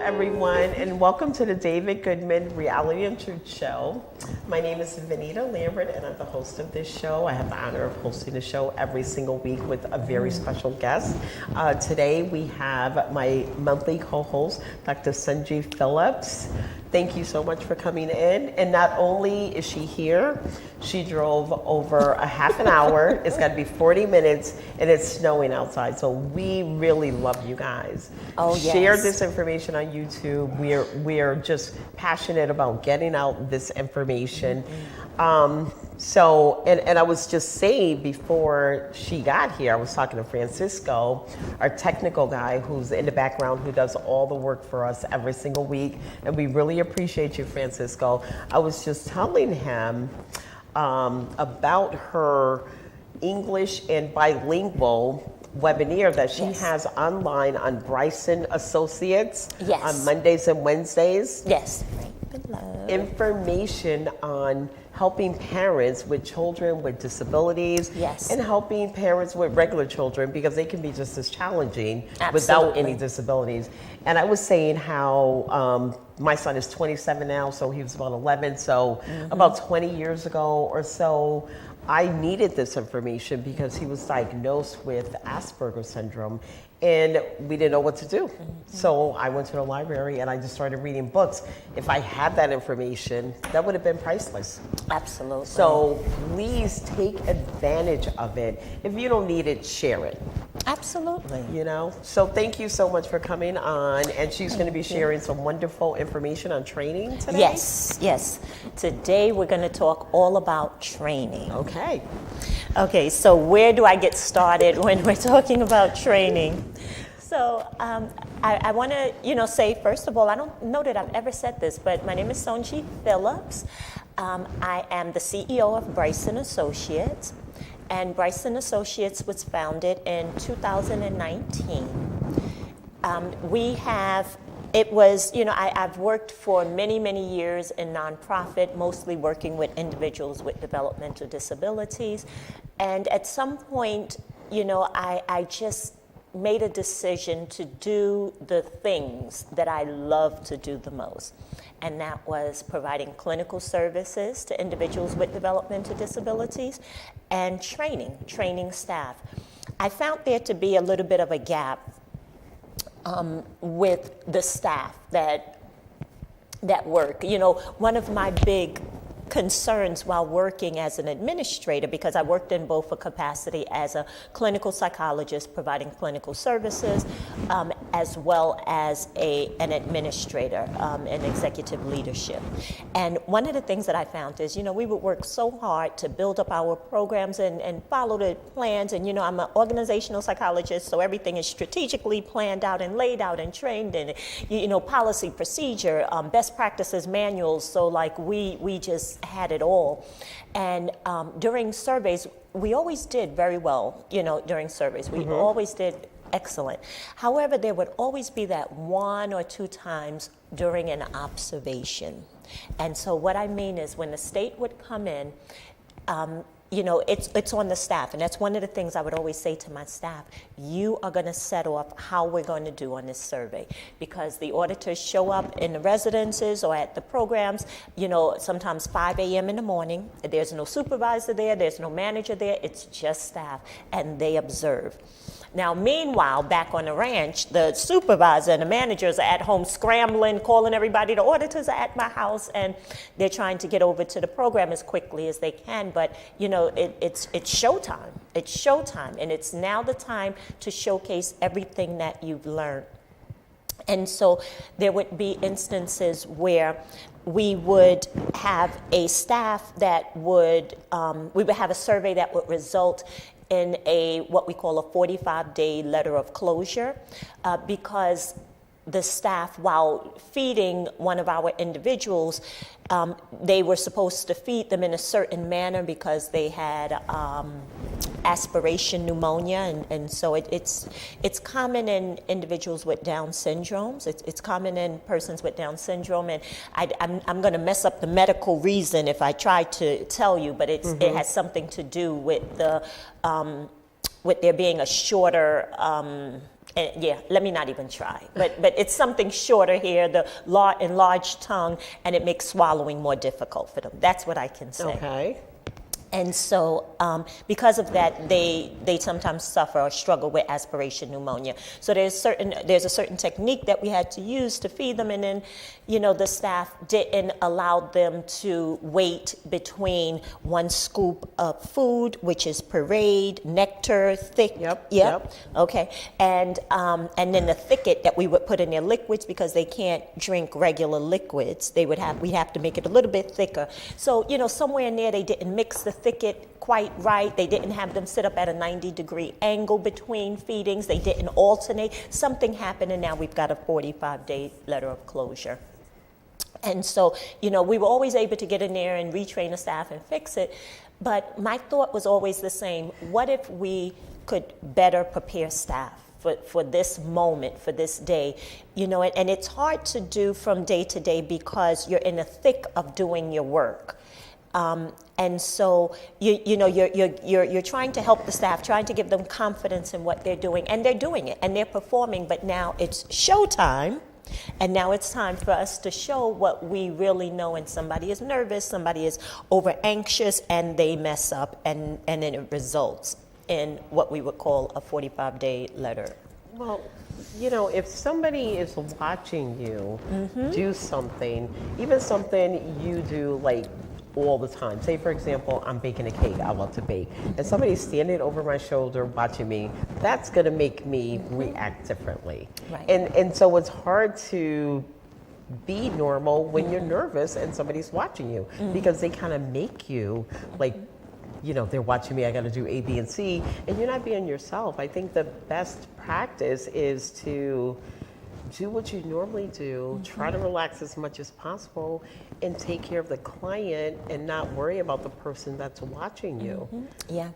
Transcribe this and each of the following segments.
everyone, and welcome to the David Goodman Reality and Truth Show. My name is Vanita Lambert, and I'm the host of this show. I have the honor of hosting the show every single week with a very special guest. Today, we have my monthly co-host, Dr. Sanjeev Phillips. Thank you so much for coming in. And not only is she here, she drove over a half an hour. It's got to be 40 minutes, and it's snowing outside. So we really love you guys. Oh, yes. Share this information on YouTube. We're just passionate about getting out this information. And I was just saying before she got here, I was talking to Francisco, our technical guy who's in the background, who does all the work for us every single week. And we really appreciate you, Francisco. I was just telling him about her English and bilingual webinar that she has online on Bryson Associates on Mondays and Wednesdays. Yes. Information on helping parents with children with disabilities and helping parents with regular children, because they can be just as challenging without any disabilities. And I was saying how my son is 27 now, so he was about 11. So about 20 years ago or so, I needed this information because he was diagnosed with Asperger's syndrome, and we didn't know what to do. So I went to the library and I just started reading books. If I had that information, that would have been priceless. Absolutely. So please take advantage of it. If you don't need it, share it. Absolutely. You know? So thank you so much for coming on. And she's going to be sharing some wonderful information on training today. Yes. Today we're going to talk all about training. Okay, so where do I get started when we're talking about training? So I want to, say, first of all, I don't know that I've ever said this, but my name is Sanjeev Phillips. I am the CEO of Bryson Associates, and Bryson Associates was founded in 2019. I've worked for many, many years in nonprofit, mostly working with individuals with developmental disabilities. And at some point, I just made a decision to do the things that I love to do the most. And that was providing clinical services to individuals with developmental disabilities and training staff. I found there to be a little bit of a gap with the staff that work. One of my big concerns while working as an administrator, because I worked in both a capacity as a clinical psychologist providing clinical services, as well as an administrator in executive leadership. And one of the things that I found is, we would work so hard to build up our programs and follow the plans. And, I'm an organizational psychologist, so everything is strategically planned out and laid out and trained in, policy, procedure, best practices, manuals. So we just had it all. And during surveys, we always did very well, during surveys. We always did excellent. However, there would always be that one or two times during an observation. And so what I mean is when the state would come in, it's on the staff. And that's one of the things I would always say to my staff. You are going to set off how we're going to do on this survey. Because the auditors show up in the residences or at the programs, sometimes 5 a.m. in the morning. There's no supervisor there. There's no manager there. It's just staff. And they observe. Now, meanwhile, back on the ranch, the supervisor and the managers are at home scrambling, calling everybody. The auditors are at my house, and they're trying to get over to the program as quickly as they can. But, it's showtime. It's showtime, and it's now the time to showcase everything that you've learned. And so there would be instances where we would have a staff that we would have a survey that would result in what we call a 45-day letter of closure, because the staff, while feeding one of our individuals, they were supposed to feed them in a certain manner because they had aspiration pneumonia, and so it's common in individuals with Down syndromes. It's common in persons with Down syndrome, and I'm going to mess up the medical reason if I try to tell you, but it has something to do with with there being a shorter And yeah, let me not even try. But it's something shorter here, the enlarged tongue, and it makes swallowing more difficult for them. That's what I can say. Okay. And so because of that, they sometimes suffer or struggle with aspiration pneumonia. So there's a certain technique that we had to use to feed them, and then, the staff didn't allow them to wait between one scoop of food, which is pureed, nectar, thick. Yep. Okay. And then the thicket that we would put in their liquids, because they can't drink regular liquids. We'd have to make it a little bit thicker. So, somewhere in there they didn't mix the thicket quite right. They didn't have them sit up at a 90-degree angle between feedings. They didn't alternate. Something happened, and now we've got a 45-day letter of closure. And so, we were always able to get in there and retrain the staff and fix it. But my thought was always the same. What if we could better prepare staff for this moment, for this day? And it's hard to do from day to day because you're in the thick of doing your work. And so you're trying to help the staff, trying to give them confidence in what they're doing, and they're doing it, and they're performing. But now it's showtime, and now it's time for us to show what we really know. And somebody is nervous, somebody is over anxious, and they mess up, and then it results in what we would call a 45-day letter. Well, if somebody is watching you do something, even something you do like all the time. Say, for example, I'm baking a cake. I love to bake. And somebody's standing over my shoulder watching me, that's going to make me react differently. Right. And so it's hard to be normal when you're nervous and somebody's watching you because they kind of make you like, they're watching me, I got to do A, B, and C, and you're not being yourself. I think the best practice is to do what you normally do, try to relax as much as possible, and take care of the client and not worry about the person that's watching you. Yeah.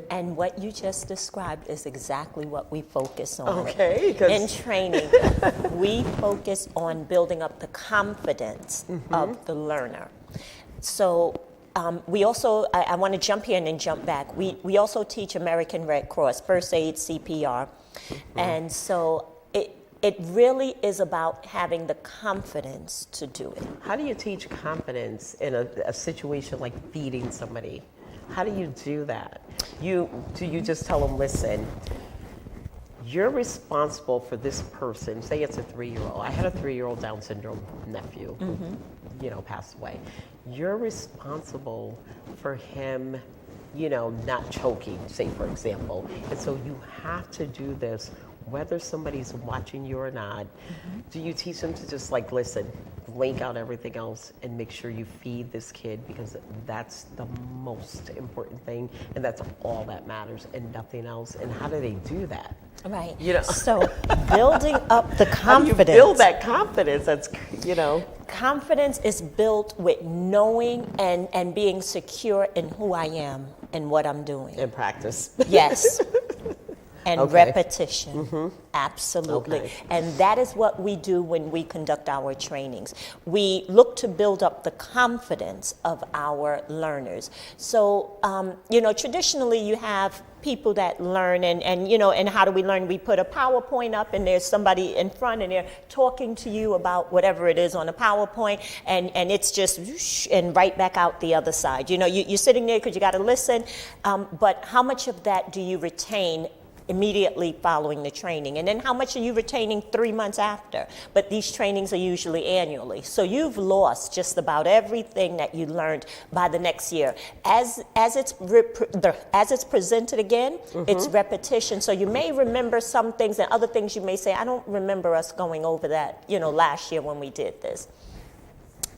And what you just described is exactly what we focus on. Okay. In training, we focus on building up the confidence of the learner. So we also, I want to jump here and then jump back. We also teach American Red Cross, first aid, CPR. And so it really is about having the confidence to do it. How do you teach confidence in a situation like feeding somebody? How do you do that? Do you just tell them, listen, you're responsible for this person. Say it's a 3-year-old. I had a 3-year-old Down syndrome nephew who, passed away. You're responsible for him, not choking, say, for example. And so you have to do this whether somebody's watching you or not. Do you teach them to just listen, blank out everything else and make sure you feed this kid, because that's the most important thing and that's all that matters and nothing else? And how do they do that? Right. So building up the confidence. How do you build that confidence? That's, Confidence is built with knowing and being secure in who I am and what I'm doing. And practice. Yes. And repetition. Absolutely. Okay. And that is what we do when we conduct our trainings. We look to build up the confidence of our learners. So, traditionally you have people that learn and how do we learn? We put a PowerPoint up and there's somebody in front and they're talking to you about whatever it is on the PowerPoint, and it's just whoosh, and right back out the other side. You're sitting there because you got to listen, but how much of that do you retain immediately following the training? And then how much are you retaining 3 months after? But these trainings are usually annually. So you've lost just about everything that you learned by the next year. As it's presented again, it's repetition. So you may remember some things, and other things you may say, I don't remember us going over that, last year when we did this.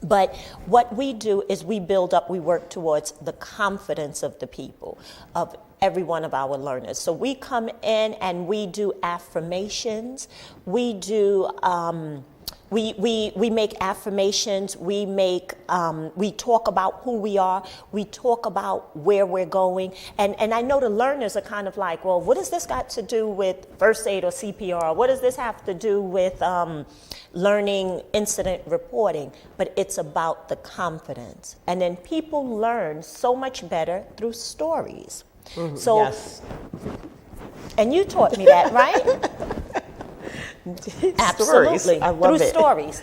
But what we do is we work towards the confidence of the people, of every one of our learners. So we come in and we do affirmations. We do, we make affirmations. We talk about who we are. We talk about where we're going. And I know the learners are kind of like, well, what does this got to do with first aid or CPR? What does this have to do with learning incident reporting? But it's about the confidence. And then people learn so much better through stories. So, yes. And you taught me that, right? Absolutely, I love through it. stories.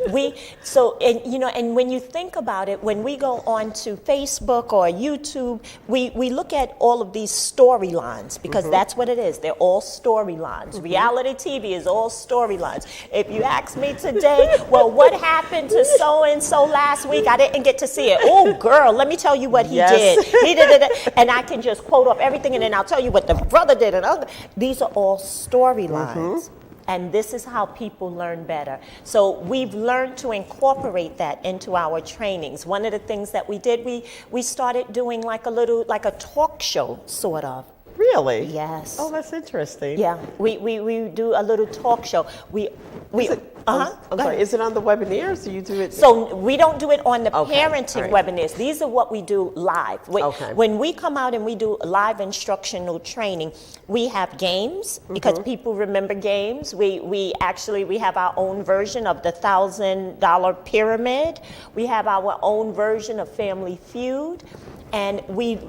And when you think about it, when we go on to Facebook or YouTube, we look at all of these storylines because that's what it is. They're all storylines. Reality TV is all storylines. If you ask me today, well, what happened to so and so last week? I didn't get to see it. Oh, girl, let me tell you what he did. He did it, and I can just quote off everything, and then I'll tell you what the brother did. And these are all storylines. And this is how people learn better. So we've learned to incorporate that into our trainings. One of the things that we did, we started doing like a talk show, sort of. Really? Yes. Oh, that's interesting. Yeah, we do a little talk show. I'm sorry, is it on the webinars? Do you do it? So we don't do it on the parenting right. webinars. These are what we do live. When we come out and we do live instructional training, we have games because people remember games. We have our own version of the $1,000 pyramid. We have our own version of Family Feud, and we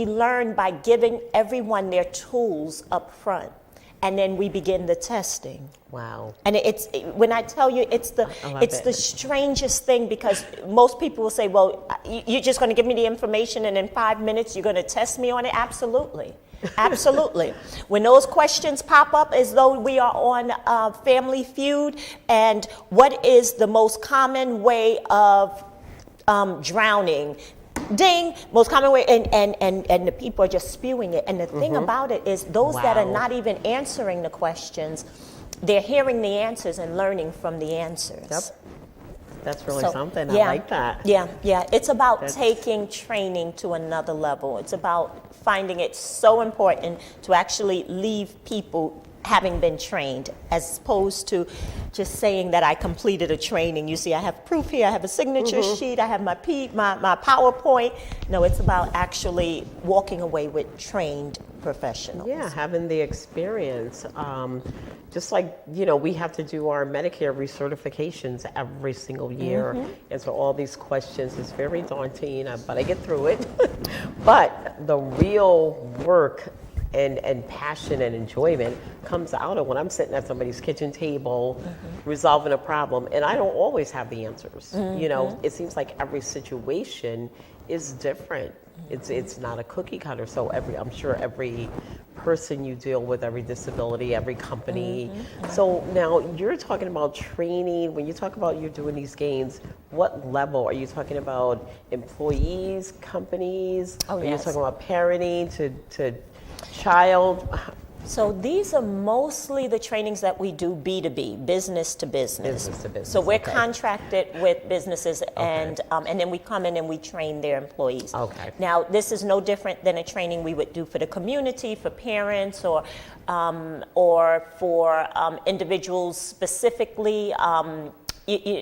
learn by giving everyone their tools up front, and then we begin the testing. Wow. And when I tell you, it's the strangest thing, because most people will say, well, you're just going to give me the information and in 5 minutes you're going to test me on it? Absolutely. Absolutely. When those questions pop up as though we are on Family Feud, and what is the most common way of drowning? Ding, most common way, and the people are just spewing it. And the thing about it is those that are not even answering the questions, they're hearing the answers and learning from the answers. Yep. That's really something. I like that. Yeah. It's about taking training to another level. It's about finding it so important to actually leave people having been trained, as opposed to just saying that I completed a training. You see, I have proof here, I have a signature sheet, I have my PowerPoint. No, it's about actually walking away with trained professionals. Yeah, having the experience. Just like, we have to do our Medicare recertifications every single year. And so all these questions is very daunting, but I get through it. But the real work and passion and enjoyment comes out of when I'm sitting at somebody's kitchen table resolving a problem, and I don't always have the answers. It seems like every situation is different. It's not a cookie cutter. So I'm sure every person you deal with, every disability, every company. So now you're talking about training. When you talk about you're doing these games, what level are you talking about? Employees, companies? Are you talking about parenting to child? So these are mostly the trainings that we do B2B, business to business. Business to business. So we're contracted with businesses, and then we come in and we train their employees. Okay. Now, this is no different than a training we would do for the community, for parents, or for individuals specifically.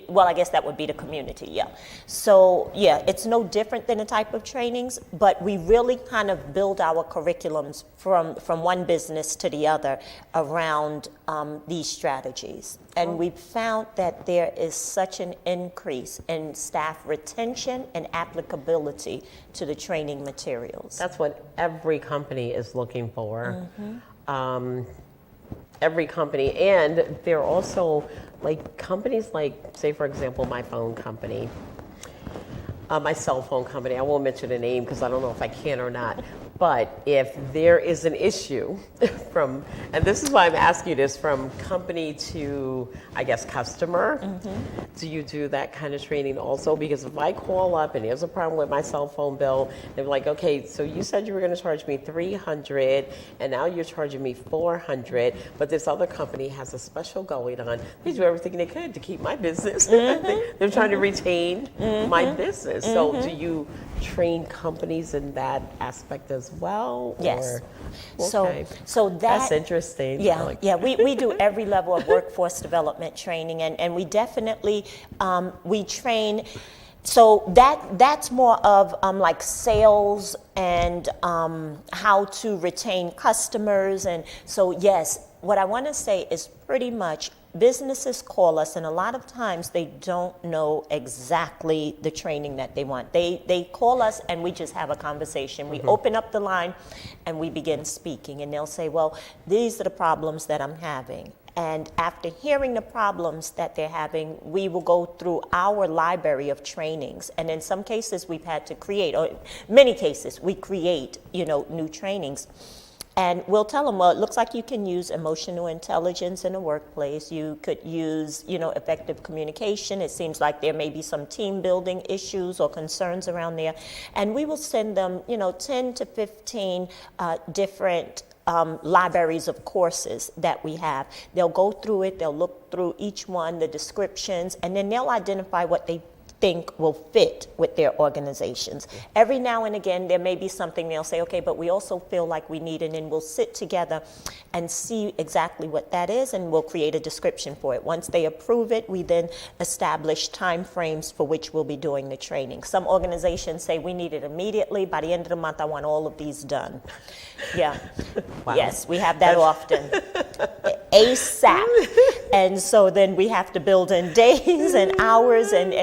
Well, I guess that would be the community, yeah. So, it's no different than the type of trainings, but we really kind of build our curriculums from one business to the other around these strategies. And we've found that there is such an increase in staff retention and applicability to the training materials. That's what every company is looking for. Every company, and they're also like companies like, say for example, my phone company, my cell phone company. I won't mention a name because I don't know if I can or not. But if there is an issue and this is why I'm asking you this, from company to, I guess, customer, do you do that kind of training also? Because if I call up and there's a problem with my cell phone bill, they're like, okay, so you said you were going to charge me $300 and now you're charging me $400, but this other company has a special going on. They do everything they could to keep my business. They're trying to retain my business. So do you train companies in that aspect as well? Yes. Okay. So that's interesting. We do every level of workforce development training, and we definitely we train. So that's more of like sales and how to retain customers. And so yes, what I want to say is pretty much businesses call us, and a lot of times they don't know exactly the training that they want. They call us and we just have a conversation. We open up the line and we begin speaking, and they'll say, well, these are the problems that I'm having. And after hearing the problems that they're having, we will go through our library of trainings. And in some cases, we've had to create, or many cases, we create, new trainings. And we'll tell them, well, it looks like you can use emotional intelligence in the workplace. You could use, effective communication. It seems like there may be some team building issues or concerns around there. And we will send them, 10 to 15 different libraries of courses that we have. They'll go through it, they'll look through each one, the descriptions, and then they'll identify what they think will fit with their organizations. Every now and again, there may be something they'll say, okay, but we also feel like we need it, and we'll sit together and see exactly what that is, and we'll create a description for it. Once they approve it, we then establish time frames for which we'll be doing the training. Some organizations say we need it immediately. By the end of the month, I want all of these done. Yeah. Wow. Yes, we have that often. ASAP. And so then we have to build in days and hours and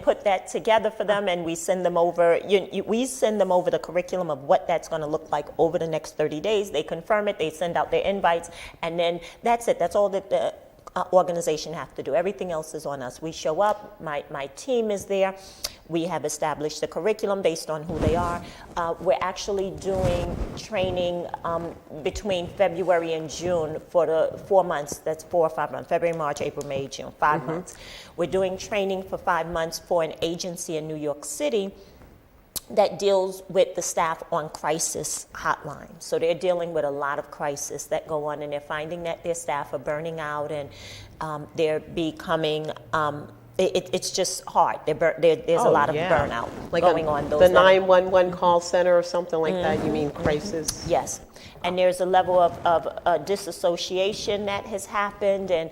put that together for them, and we send them over. We send them over the curriculum of what that's going to look like over the next 30 days. They confirm it. They send out their invites, and then that's it. That's all that the organization have to do. Everything else is on us. We show up. My team is there. We have established the curriculum based on who they are. We're actually doing training between February and June for the 4 months. That's 4 or 5 months. February, March, April, May, June. 5 months. We're doing training for 5 months for an agency in New York City that deals with the staff on crisis hotline. So they're dealing with a lot of crisis that go on, and they're finding that their staff are burning out, and they're becoming it's just hard. There's a lot of burnout going on. The 911 call center or something like that, you mean crisis? Yes. And there's a level of disassociation that has happened. And,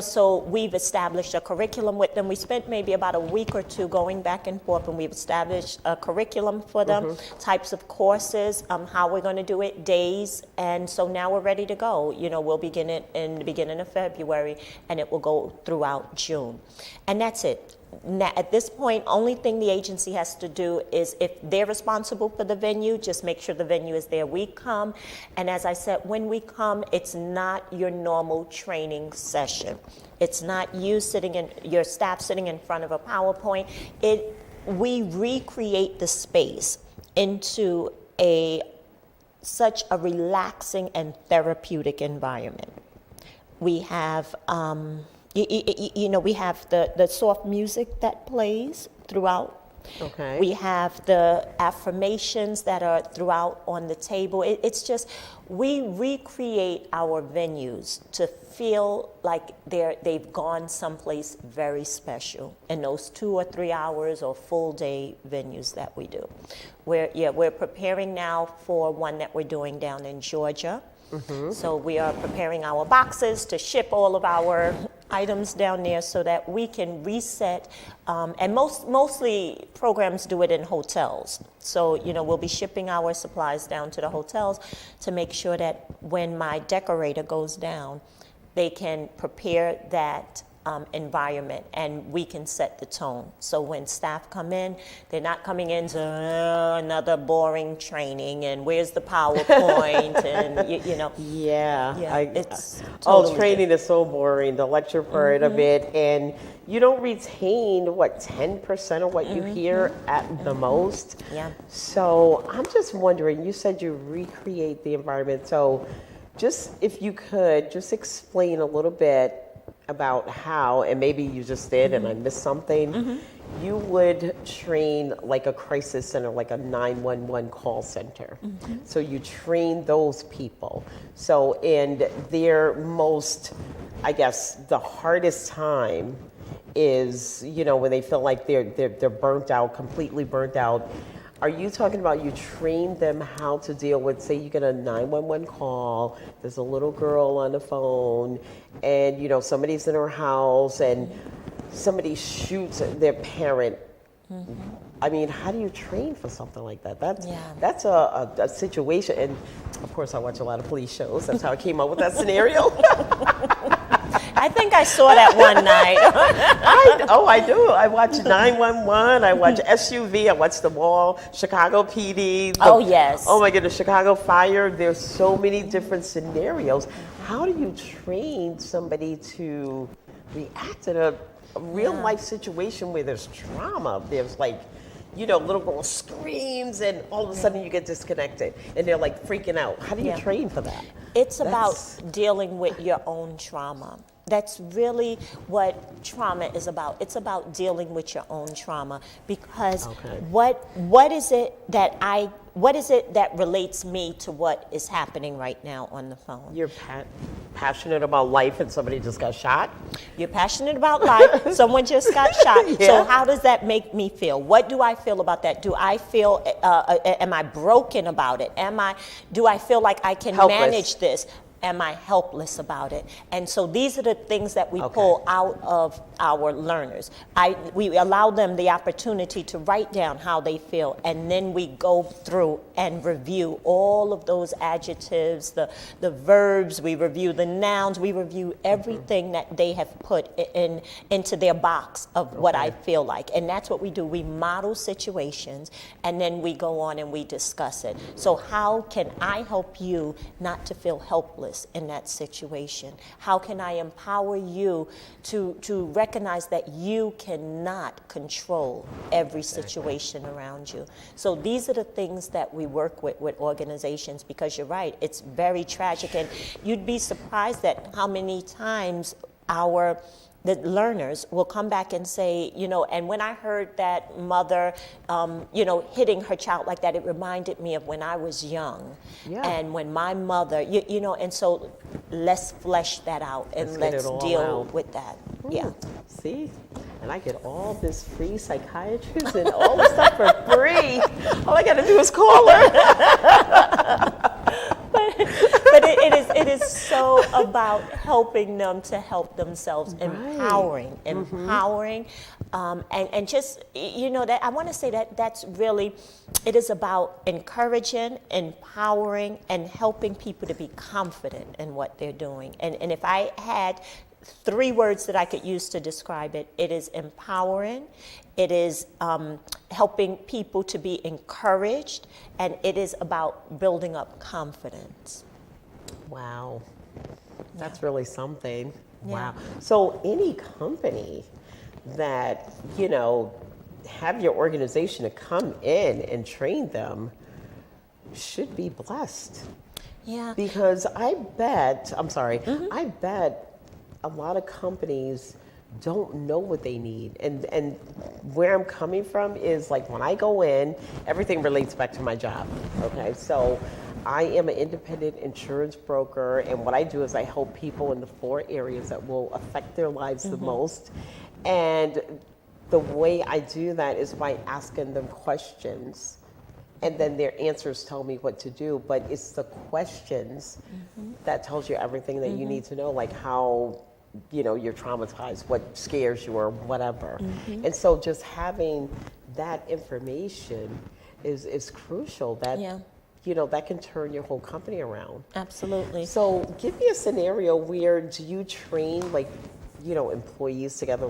so we've established a curriculum with them. We spent maybe about a week or two going back and forth, and we've established a curriculum for them, types of courses, how we're going to do it, days. And so now we're ready to go. We'll begin it in the beginning of February, and it will go throughout June. And that's it. Now, at this point, only thing the agency has to do is, if they're responsible for the venue, just make sure the venue is there. We come, and as I said, when we come, it's not your normal training session. It's not your staff sitting in front of a PowerPoint. We recreate the space into such a relaxing and therapeutic environment. We have we have the soft music that plays throughout. Okay. We have the affirmations that are throughout on the table. It's just, we recreate our venues to feel like they've gone someplace very special in those 2 or 3 hours or full day venues that we do. We're preparing now for one that we're doing down in Georgia. So we are preparing our boxes to ship all of our items down there so that we can reset. And mostly programs do it in hotels. So, we'll be shipping our supplies down to the hotels to make sure that when my decorator goes down, they can prepare that environment, and we can set the tone. So when staff come in, they're not coming into another boring training and where's the PowerPoint and it's totally training is so boring, the lecture part of it, and you don't retain 10% of what you hear at the most. So I'm just wondering, you said you recreate the environment, so just if you could just explain a little bit about how, and maybe you just did and I missed something, you would train like a crisis center, like a 911 call center. So you train those people. So in their most, I guess, the hardest time is, when they feel like they're burnt out, completely burnt out. Are you talking about you train them how to deal with, say you get a 911 call, there's a little girl on the phone, and somebody's in her house and somebody shoots their parent. I mean, how do you train for something like that? That's a situation, and of course I watch a lot of police shows. That's how I came up with that scenario. I think I saw that one night. I do. I watch 911. I watch SUV. I watch The Wall, Chicago PD. Oh, yes. Oh, my goodness, Chicago Fire. There's so many different scenarios. How do you train somebody to react in a real life situation where there's trauma? There's little girl screams and all of a sudden you get disconnected and they're like freaking out. How do you train for that? It's about dealing with your own trauma. That's really what trauma is about. It's about dealing with your own trauma because what is it that relates me to what is happening right now on the phone? You're passionate about life and somebody just got shot? You're passionate about life. Someone just got shot. Yeah. So how does that make me feel? What do I feel about that? Do I feel, am I broken about it? Do I feel like I can manage this? Am I helpless about it? And so these are the things that we pull out of our learners. We allow them the opportunity to write down how they feel, and then we go through and review all of those adjectives, the verbs, we review the nouns, we review everything that they have put into their box of what I feel like. And that's what we do. We model situations, and then we go on and we discuss it. So how can I help you not to feel helpless in that situation? How can I empower you to recognize that you cannot control every situation around you? So these are the things that we work with organizations, because you're right, it's very tragic, and you'd be surprised at how many times the learners will come back and say, and when I heard that mother, hitting her child like that, it reminded me of when I was young. Yeah. And when my mother, and so let's flesh that out and let's deal with that. Ooh, yeah. See? And I get all this free psychiatrist and all this stuff for free. All I got to do is call her. But it is so about helping them to help themselves, empowering, and just, that I want to say that's really, it is about encouraging, empowering, and helping people to be confident in what they're doing. And if I had 3 words that I could use to describe it, it is empowering, it is helping people to be encouraged, and it is about building up confidence. Wow. That's really something. Yeah. Wow. So any company that, have your organization to come in and train them should be blessed. Yeah. Because I bet a lot of companies don't know what they need. And where I'm coming from is when I go in, everything relates back to my job. Okay. So I am an independent insurance broker, and what I do is I help people in the 4 areas that will affect their lives the most. And the way I do that is by asking them questions, and then their answers tell me what to do. But it's the questions that tells you everything that you need to know, like how you're traumatized, what scares you, or whatever. And so just having that information is crucial. That that can turn your whole company around. Absolutely. So give me a scenario where do you train employees together?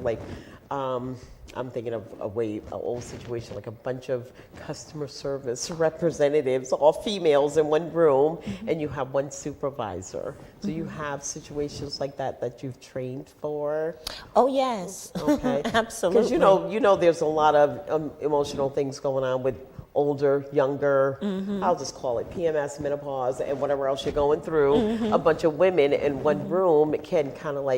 I'm thinking of an old situation, like a bunch of customer service representatives, all females in one room, and you have one supervisor. Do you have situations like that you've trained for? Oh, yes. Okay. Absolutely. Because there's a lot of emotional things going on with older, younger, I'll just call it PMS, menopause, and whatever else you're going through. A bunch of women in one room can kind of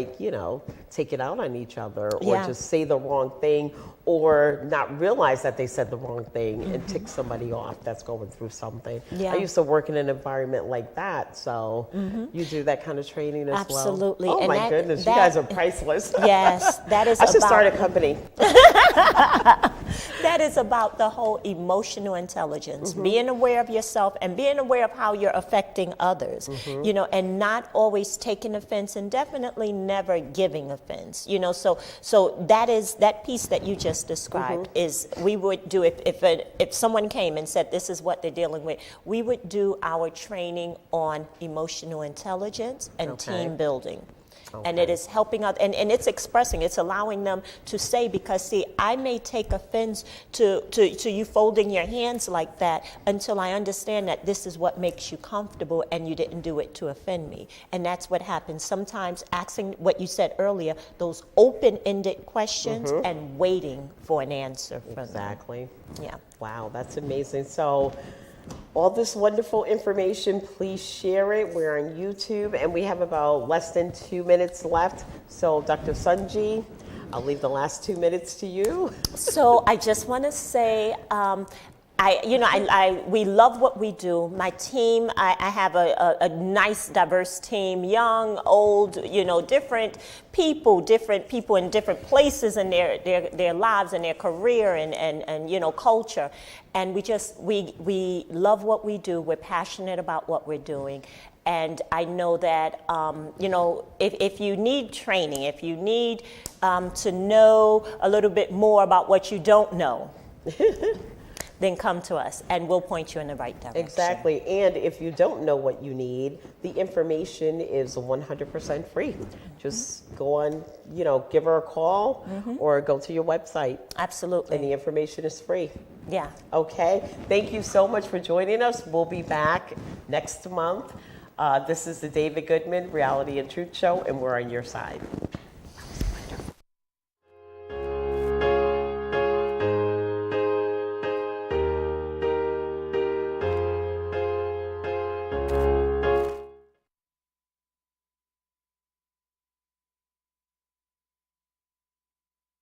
take it out on each other, or just say the wrong thing, or not realize that they said the wrong thing and tick somebody off that's going through something. I used to work in an environment like that, so you do that kind of training as well? Absolutely. Oh, and my goodness, you guys are priceless. Yes, that is I should start a company. That is about the whole emotional intelligence, being aware of yourself and being aware of how you're affecting others, and not always taking offense, and definitely never giving offense, so that piece that you just described is, we would do, if someone came and said this is what they're dealing with, we would do our training on emotional intelligence and team building. And it is helping out, and it's expressing, it's allowing them to say, because see, I may take offense to you folding your hands like that until I understand that this is what makes you comfortable and you didn't do it to offend me. And that's what happens. Sometimes asking what you said earlier, those open-ended questions and waiting for an answer from them. Exactly. Yeah. Wow, that's amazing. So all this wonderful information, please share it. We're on YouTube, and we have about less than 2 minutes left. So Dr. Sunji, I'll leave the last 2 minutes to you. So I just want to say, we love what we do. My team, I have a nice, diverse team, young, old, different people in different places in their lives and their career and culture. And we love what we do. We're passionate about what we're doing. And I know that, if you need training, if you need to know a little bit more about what you don't know, then come to us and we'll point you in the right direction. Exactly. And if you don't know what you need, the information is 100% free. Just go on, give her a call or go to your website. Absolutely. And the information is free. Yeah. Okay. Thank you so much for joining us. We'll be back next month. This is the David Goodman Reality and Truth Show, and we're on your side.